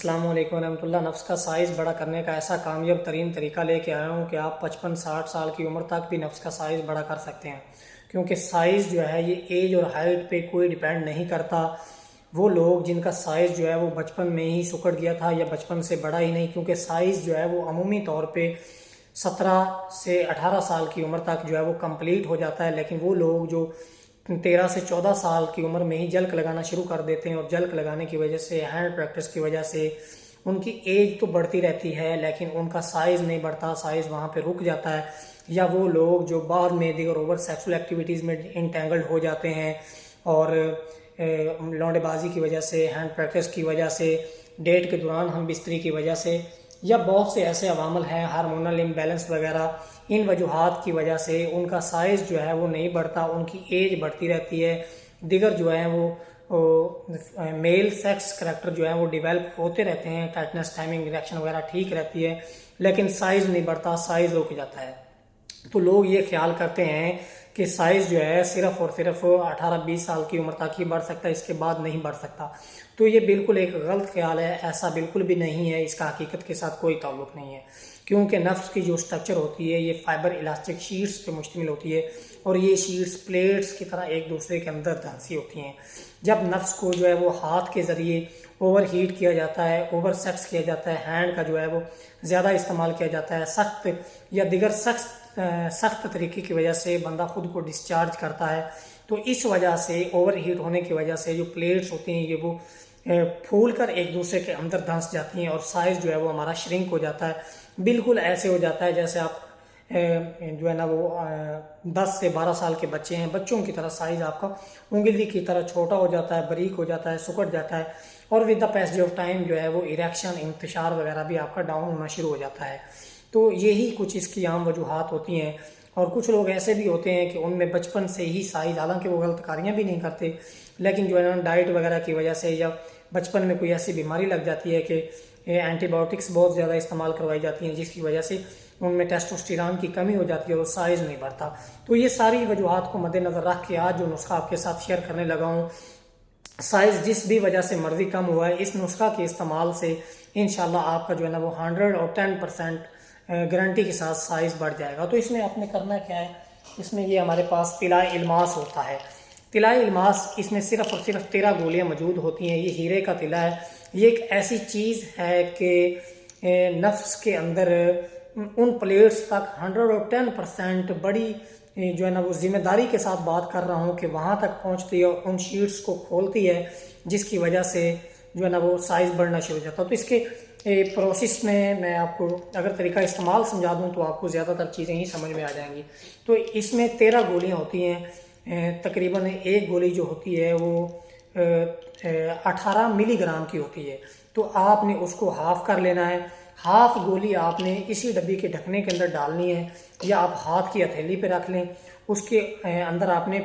السلام علیکم ورحمۃ اللہ۔ نفس کا سائز بڑا کرنے کا ایسا کامیاب ترین طریقہ لے کے آیا ہوں کہ آپ 55-60 سال کی عمر تک بھی نفس کا سائز بڑا کر سکتے ہیں، کیونکہ سائز جو ہے یہ ایج اور ہائٹ پہ کوئی ڈیپینڈ نہیں کرتا۔ وہ لوگ جن کا سائز جو ہے وہ بچپن میں ہی سکڑ گیا تھا یا بچپن سے بڑا ہی نہیں، کیونکہ سائز جو ہے وہ عمومی طور پہ 17 سے 18 سال کی عمر تک جو ہے وہ کمپلیٹ ہو جاتا ہے، لیکن وہ لوگ جو 13 سے 14 سال کی عمر میں ہی جلک لگانا شروع کر دیتے ہیں، اور جلک لگانے کی وجہ سے ہینڈ پریکٹس کی وجہ سے ان کی ایج تو بڑھتی رہتی ہے لیکن ان کا سائز نہیں بڑھتا، سائز وہاں پہ رک جاتا ہے۔ یا وہ لوگ جو بعد میں دیگر اوور سیکسول ایکٹیویٹیز میں انٹینگلڈ ہو جاتے ہیں اور لونڈے بازی کی وجہ سے، ہینڈ پریکٹس کی وجہ سے، ڈیٹ کے دوران ہم بستری کی وجہ سے، یا بہت سے ایسے عوامل ہیں ہارمونل امبیلنس وغیرہ، ان وجوہات کی وجہ سے ان کا سائز جو ہے وہ نہیں بڑھتا، ان کی ایج بڑھتی رہتی ہے۔ دیگر جو ہیں وہ میل سیکس کریکٹر جو ہے وہ ڈیولپ ہوتے رہتے ہیں، ٹائٹنس، ٹائمنگ، ریئیکشن وغیرہ ٹھیک رہتی ہے، لیکن سائز نہیں بڑھتا، سائز رک جاتا ہے۔ تو لوگ یہ خیال کرتے ہیں کہ سائز جو ہے صرف اور صرف 18-20 سال کی عمر تک ہی بڑھ سکتا ہے، اس کے بعد نہیں بڑھ سکتا۔ تو یہ بالکل ایک غلط خیال ہے، ایسا بالکل بھی نہیں ہے، اس کا حقیقت کے ساتھ کوئی تعلق نہیں ہے، کیونکہ نفس کی جو سٹرکچر ہوتی ہے یہ فائبر الاسٹک شیٹس پہ مشتمل ہوتی ہے، اور یہ شیٹس پلیٹس کی طرح ایک دوسرے کے اندر دھنسی ہوتی ہیں۔ جب نفس کو جو ہے وہ ہاتھ کے ذریعے اوور ہیٹ کیا جاتا ہے، اوور سیکس کیا جاتا ہے، ہینڈ کا جو ہے وہ زیادہ استعمال کیا جاتا ہے، سخت یا دیگر سخت طریقے کی وجہ سے بندہ خود کو ڈسچارج کرتا ہے، تو اس وجہ سے اوور ہیٹ ہونے کی وجہ سے جو پلیٹس ہوتی ہیں یہ وہ پھول کر ایک دوسرے کے اندر دھنس جاتی ہیں، اور سائز جو ہے وہ ہمارا شرنک ہو جاتا ہے۔ بالکل ایسے ہو جاتا ہے جیسے آپ جو ہے نا وہ 10 سے 12 سال کے بچے ہیں، بچوں کی طرح سائز آپ کا انگلی کی طرح چھوٹا ہو جاتا ہے، باریک ہو جاتا ہے، سکڑ جاتا ہے، اور with the passage of time جو ہے وہ اریکشن، انتشار وغیرہ بھی آپ کا ڈاؤن ہونا شروع ہو جاتا ہے۔ تو یہی کچھ اس کی عام وجوہات ہوتی ہیں، اور کچھ لوگ ایسے بھی ہوتے ہیں کہ ان میں بچپن سے ہی سائز، حالانکہ وہ غلط کاریاں بھی نہیں کرتے، لیکن جو ہے نا ڈائٹ وغیرہ کی وجہ سے یا بچپن میں کوئی ایسی بیماری لگ جاتی ہے کہ اینٹی بایوٹکس بہت زیادہ استعمال کروائی جاتی ہیں، جس کی وجہ سے ان میں ٹیسٹوسٹیران کی کمی ہو جاتی ہے اور سائز نہیں بڑھتا۔ تو یہ ساری وجوہات کو مد نظر رکھ کے آج جو نسخہ آپ کے ساتھ شیئر کرنے لگا ہوں، سائز جس بھی وجہ سے مرضی کم ہوا ہے، اس نسخہ کے استعمال سے انشاءاللہ آپ کا جو ہے نا وہ 110% گارنٹی کے ساتھ سائز بڑھ جائے گا۔ تو اس میں آپ نے کرنا کیا ہے، اس میں یہ ہمارے پاس طلائع الماس ہوتا ہے۔ طلائع الماس، اس میں صرف اور صرف 13 گولیاں موجود ہوتی ہیں، یہ ہیرے کا طلا ہے۔ یہ ایک ایسی چیز ہے کہ نفس کے اندر ان پلیٹس تک 110% بڑی جو ہے نا وہ ذمہ داری کے ساتھ بات کر رہا ہوں کہ وہاں تک پہنچتی ہے اور ان شیٹس کو کھولتی ہے، جس کی وجہ سے جو ہے نا وہ سائز بڑھنا شروع ہو جاتا ہے۔ تو اس کے پروسیس میں آپ کو اگر طریقہ استعمال سمجھا دوں تو آپ کو زیادہ تر چیزیں ہی سمجھ میں آ جائیں گی۔ تو اس میں 13 گولیاں ہوتی ہیں، تقریباً ایک گولی جو ہوتی ہے وہ 18 ملی گرام کی ہوتی ہے، تو آپ نے اس کو ہاف کر لینا ہے۔ ہاف گولی آپ نے اسی ڈبی کے ڈھکنے کے اندر ڈالنی ہے، یا آپ ہاتھ کی ہتھیلی پہ رکھ لیں، اس کے اندر آپ نے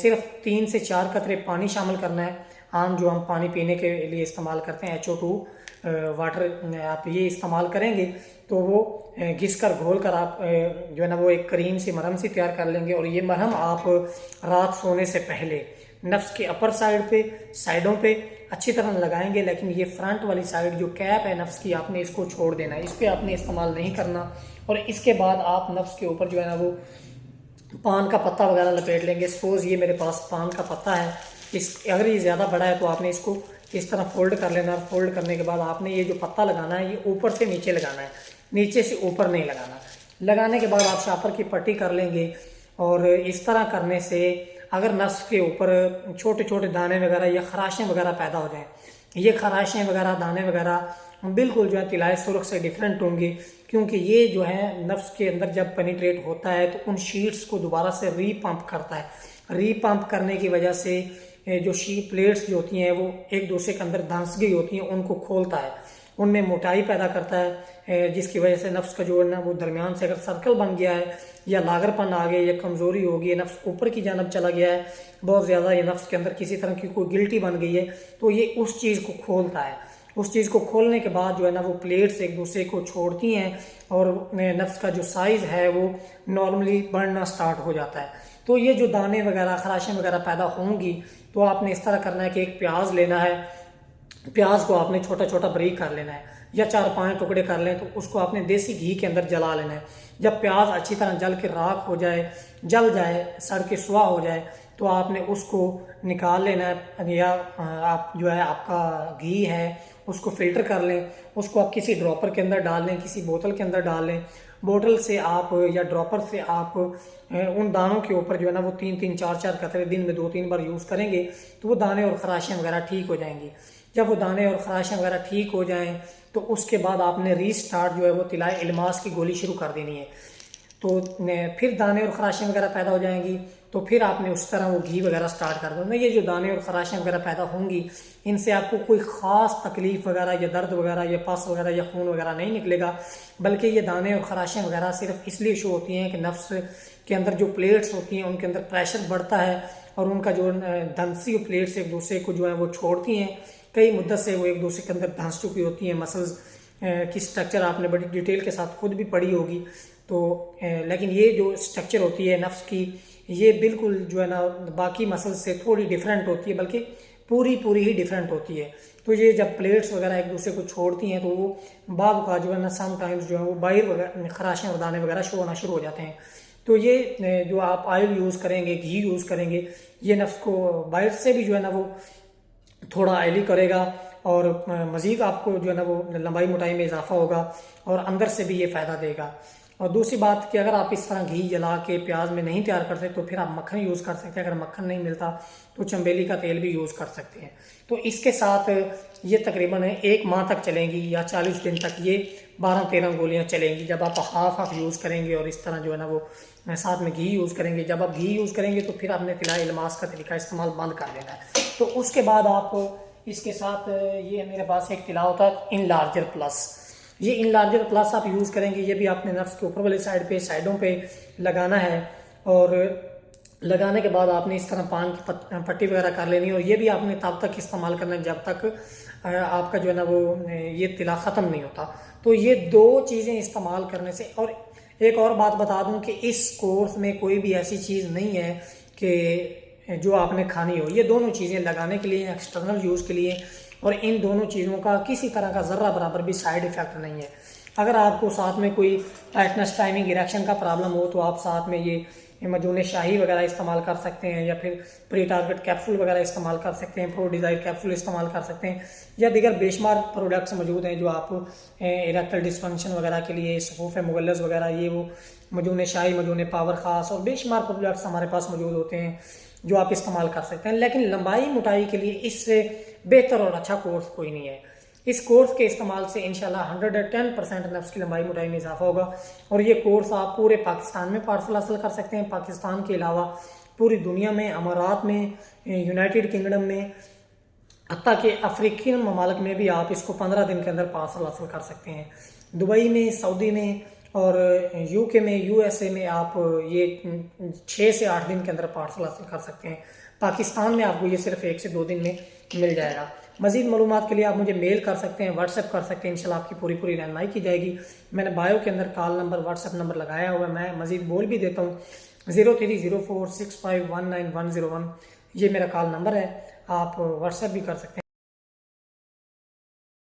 صرف 3 سے 4 قطرے پانی شامل کرنا ہے۔ عام جو ہم پانی پینے کے لیے استعمال کرتے ہیں HO2 واٹر، آپ یہ استعمال کریں گے تو وہ گھس کر گھول کر آپ جو ہے نا وہ ایک کریم سی، مرہم سی تیار کر لیں گے، اور یہ مرہم آپ رات سونے سے پہلے نفس کے اپر سائڈ پہ، سائڈوں پہ اچھی طرح لگائیں گے، لیکن یہ فرنٹ والی سائڈ جو کیپ ہے نفس کی، آپ نے اس کو چھوڑ دینا ہے، اس پہ آپ نے استعمال نہیں کرنا۔ اور اس کے بعد آپ نفس کے اوپر جو ہے نا وہ پان کا پتہ وغیرہ لپیٹ لیں گے۔ سپوز یہ میرے پاس پان کا پتہ ہے، اگر یہ زیادہ بڑا ہے تو آپ نے اس کو اس طرح فولڈ کر لینا، اور فولڈ کرنے کے بعد آپ نے یہ جو پتہ لگانا ہے یہ اوپر سے نیچے لگانا ہے، نیچے سے اوپر نہیں لگانا۔ لگانے کے بعد آپ شاپر کی پٹی کر لیں گے، اور اس طرح کرنے سے اگر نفس کے اوپر چھوٹے چھوٹے دانے وغیرہ یا خراشیں وغیرہ پیدا ہو جائیں، یہ خراشیں وغیرہ، دانے وغیرہ بالکل جو ہے طلائع سرخ سے ڈیفرنٹ ہوں گی، کیونکہ یہ جو ہے نفس کے اندر جب پینیٹریٹ ہوتا ہے تو ان شیٹس کو دوبارہ سے ری پمپ کرتا ہے۔ ری پمپ کرنے کی وجہ سے جو شیٹ پلیٹس جو ہوتی ہیں وہ ایک دوسرے کے اندر دھنس گئی ہوتی ہیں، ان کو کھولتا ہے، ان میں موٹائی پیدا کرتا ہے، جس کی وجہ سے نفس کا جو ہے نا وہ درمیان سے اگر سرکل بن گیا ہے، یا لاغر پن آ گیا، یا کمزوری ہو گئی ہے، نفس اوپر کی جانب چلا گیا ہے بہت زیادہ، یا نفس کے اندر کسی طرح کی کوئی گلٹی بن گئی ہے، تو یہ اس چیز کو کھولتا ہے۔ اس چیز کو کھولنے کے بعد جو ہے نا وہ پلیٹس ایک دوسرے کو چھوڑتی ہیں، اور نفس کا جو سائز ہے وہ نارملی بڑھنا سٹارٹ ہو جاتا ہے۔ تو یہ جو دانے وغیرہ، خراشیں وغیرہ پیدا ہوں گی، تو آپ نے اس طرح کرنا ہے کہ ایک پیاز لینا ہے، پیاز کو آپ نے چھوٹا چھوٹا بریک کر لینا ہے یا 4-5 ٹکڑے کر لیں، تو اس کو آپ نے دیسی گھی کے اندر جلا لینا ہے۔ جب پیاز اچھی طرح جل کے راکھ ہو جائے، جل جائے، سڑ کے سوا ہو جائے، تو آپ نے اس کو نکال لینا ہے، یا آپ جو ہے آپ کا گھی ہے اس کو فلٹر کر لیں، اس کو آپ کسی ڈراپر کے اندر ڈال لیں، کسی بوتل کے اندر ڈال لیں۔ بوتل سے آپ یا ڈراپر سے آپ ان دانوں کے اوپر جو ہے نا وہ 3-4 قطرے دن میں 2-3 بار یوز کریں گے تو وہ دانے اور خراشیں وغیرہ ٹھیک ہو جائیں گی۔ جب وہ دانے اور خراشیں وغیرہ ٹھیک ہو جائیں تو اس کے بعد آپ نے ری سٹارٹ جو ہے وہ طلائے الماس کی گولی شروع کر دینی ہے۔ تو پھر دانے اور خراشیں وغیرہ پیدا ہو جائیں گی، تو پھر آپ نے اس طرح وہ گھی وغیرہ سٹارٹ کر دینا۔ یہ جو دانے اور خراشیں وغیرہ پیدا ہوں گی، ان سے آپ کو کوئی خاص تکلیف وغیرہ یا درد وغیرہ یا پس وغیرہ یا خون وغیرہ نہیں نکلے گا، بلکہ یہ دانے اور خراشیں وغیرہ صرف اس لیے شو ہوتی ہیں کہ نفس کے اندر جو پلیٹس ہوتی ہیں ان کے اندر پریشر بڑھتا ہے، اور ان کا جو دھنسی پلیٹس ایک دوسرے کو جو ہے وہ چھوڑتی ہیں، کئی مدت سے وہ ایک دوسرے کے اندر دھنس چکی ہوتی ہیں۔ مسلز کی سٹرکچر آپ نے بڑی ڈیٹیل کے ساتھ خود بھی پڑھی ہوگی، تو لیکن یہ جو سٹرکچر ہوتی ہے نفس کی، یہ بالکل جو ہے نا باقی مسلز سے تھوڑی ڈیفرنٹ ہوتی ہے، بلکہ پوری ہی ڈیفرنٹ ہوتی ہے۔ تو یہ جب پلیٹس وغیرہ ایک دوسرے کو چھوڑتی ہیں تو وہ بعض اوقات جو ہے نا سم ٹائمز جو ہے وہ باہر وغیرہ خراشیں اور دانے وغیرہ شو ہونا شروع ہو جاتے ہیں۔ تو یہ جو آپ آئل یوز کریں گے، گھی یوز کریں گے، یہ نفس کو باہر سے بھی جو ہے نا وہ تھوڑا آئلی کرے گا، اور مزید آپ کو جو ہے نا وہ لمبائی موٹائی میں اضافہ ہوگا، اور اندر سے بھی یہ فائدہ دے گا۔ اور دوسری بات کہ اگر آپ اس طرح گھی جلا کے پیاز میں نہیں تیار کرتے تو پھر آپ مکھن یوز کر سکتے ہیں۔ اگر مکھن نہیں ملتا تو چنبیلی کا تیل بھی یوز کر سکتے ہیں۔ تو اس کے ساتھ یہ تقریباً 1 ماہ تک چلیں گی، یا 40 دن تک یہ 12-13 گولیاں چلیں گی، جب آپ ہاف یوز کریں گے اور اس طرح جو ہے نا وہ ساتھ میں گھی یوز کریں گے۔ جب آپ گھی یوز کریں گے تو پھر آپ نے طلائے الماس کا طریقہ استعمال بند کر دینا ہے۔ تو اس کے بعد آپ اس کے ساتھ یہ میرے پاس ایک طلا ہوتا ہے انلارجر پلس۔ یہ انلارجر پلس آپ یوز کریں گے، یہ بھی آپ نے نفس کے اوپر والی سائڈ پہ، سائڈوں پہ لگانا ہے، اور لگانے کے بعد آپ نے اس طرح پان کی پٹی وغیرہ کر لینی ہے، اور یہ بھی آپ نے تب تک استعمال کرنا ہے جب تک آپ کا جو ہے نا وہ یہ طلا ختم نہیں ہوتا۔ تو یہ 2 چیزیں استعمال کرنے سے، اور ایک اور بات بتا دوں کہ اس کورس میں کوئی بھی ایسی چیز نہیں ہے کہ جو آپ نے کھانی ہو۔ یہ دونوں چیزیں لگانے کے لیے، ایکسٹرنل یوز کے لیے، اور ان دونوں چیزوں کا کسی طرح کا ذرہ برابر بھی سائیڈ ایفیکٹ نہیں ہے۔ اگر آپ کو ساتھ میں کوئی ٹائٹنس ٹائمنگ اریکشن کا پرابلم ہو تو آپ ساتھ میں یہ مجون شاہی وغیرہ استعمال کر سکتے ہیں، یا پھر پری ٹارگٹ کیپسول وغیرہ استعمال کر سکتے ہیں، پرو ڈیزائر کیپسول استعمال کر سکتے ہیں، یا دیگر بے شمار پروڈکٹس موجود ہیں جو آپ اریکٹل ڈسفنکشن وغیرہ کے لیے، صفوف مغلظ وغیرہ، یہ وہ مجون شاہی، مجون پاور خاص، اور بے شمار پروڈکٹس ہمارے پاس موجود ہوتے ہیں جو آپ استعمال کر سکتے ہیں۔ لیکن لمبائی موٹائی کے لیے اس سے بہتر اور اچھا کورس کوئی نہیں ہے۔ اس کورس کے استعمال سے انشاءاللہ 110% نفس کی لمبائی موٹائی میں اضافہ ہوگا، اور یہ کورس آپ پورے پاکستان میں پارسل حاصل کر سکتے ہیں، پاکستان کے علاوہ پوری دنیا میں، امارات میں، یونائٹڈ کنگڈم میں، حتیٰ کہ افریقی ممالک میں بھی آپ اس کو 15 دن کے اندر پارسل حاصل کر سکتے ہیں۔ دبئی میں، سعودی میں، اور یو کے میں، یو ایس اے میں آپ یہ 6 سے 8 دن کے اندر پارسل حاصل کر سکتے ہیں۔ پاکستان میں آپ کو یہ صرف 1 سے 2 دن میں مل جائے گا۔ مزید معلومات کے لیے آپ مجھے میل کر سکتے ہیں، واٹس ایپ کر سکتے ہیں، انشاءاللہ آپ کی پوری رہنمائی کی جائے گی۔ میں نے بایو کے اندر call number, WhatsApp number لگایا ہوا ہے، میں مزید بول بھی دیتا ہوں، 030465190101، یہ میرا کال نمبر ہے، آپ واٹس ایپ بھی کر سکتے ہیں۔